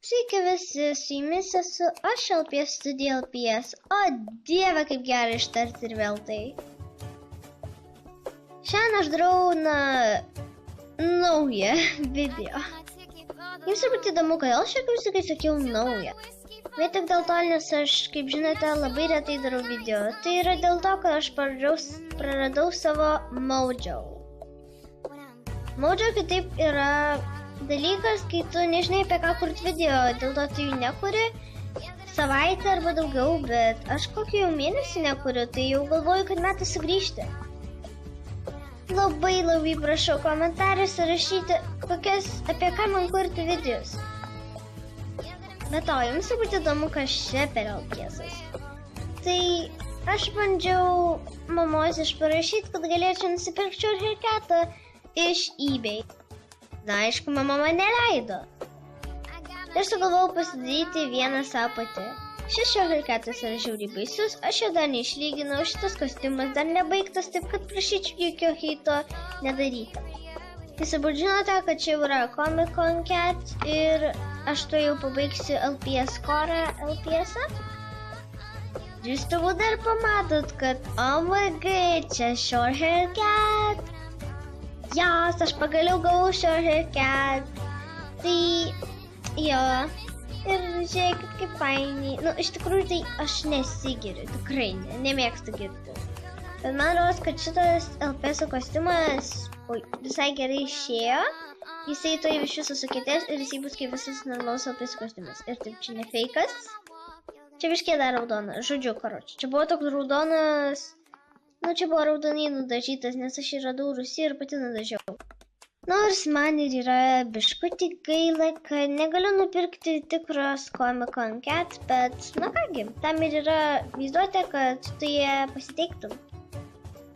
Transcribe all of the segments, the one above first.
Sveiki visi, su jumis esu aš LPS Studio LPS. O dieve, kaip gerai ištarti ir vėl tai. Šiandien aš darau naują video. Jums turbūt įdomu, kodėl aš kai sakiau naują. Bet tik dėl to, nes aš, kaip žinote, labai retai darau video. Tai yra dėl to, kad aš praradau savo Mojo. Mojo kitaip yra dalykas, kai tu nežinai apie ką kurti video, dėl to tu jų nekuri savaitę arba daugiau, bet aš kokį jau mėnesį nekuriu, tai jau galvoju, kad metas sugrįžti. Labai prašau komentaruose rašyti, apie ką man kurti videos. Bet to, jums turbūt įdomu, kas čia per LPS-as. Tai aš bandžiau mamos išparašyti, kad galėčiau nusipirkti Shortcatą iš eBay. Na, aišku, mama man neleido. Aš sugalvojau pasidaryti vieną savo pati. Šis Shortcatas yra žiauriai baisus, aš jo dar neišlyginau, šitas kostiumas dar nebaigtas, taip kad prašyčiau jokio heito nedaryti. Jūs turbūt žinote, kad čia yra Comic Con Cat ir aš to jau pabaigsiu LPS Core LPS-ą. Jūs turbūt dar pamatot, kad OMG, čia Shortcat. Jas, aš pagaliau gavau Shortcat. Tai, jo, ir žiūrėkit kaip fainiai. Nu, iš tikrųjų tai aš nesigiriu, tikrai nemėgstu girtis. Bet man rodos, kad šitas LPS kostiumas visai gerai išėjo. Jisai to iš viso sukietės ir jisai bus kaip visas normalus LPS kostiumas. Ir taip, čia ne feikas. Čia biškiai dar raudonas, žodžiu, karoči. Čia buvo toks raudonas. Nu, čia buvo raudonai nudažytas, nes aš jį radau Rusijai ir pati nudažiau. Nors man ir yra biškutį gaila, kad negaliu nupirkti tikros Comic Con Cat, bet, na kągi, tam ir yra vaizduotė, kad tu ją pasiteiktum.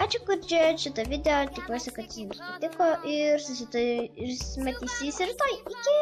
Ačiū, kad žiūrėjote šitą video, tikiuosi, kad jums patiko ir susimatysis rytoj. Iki!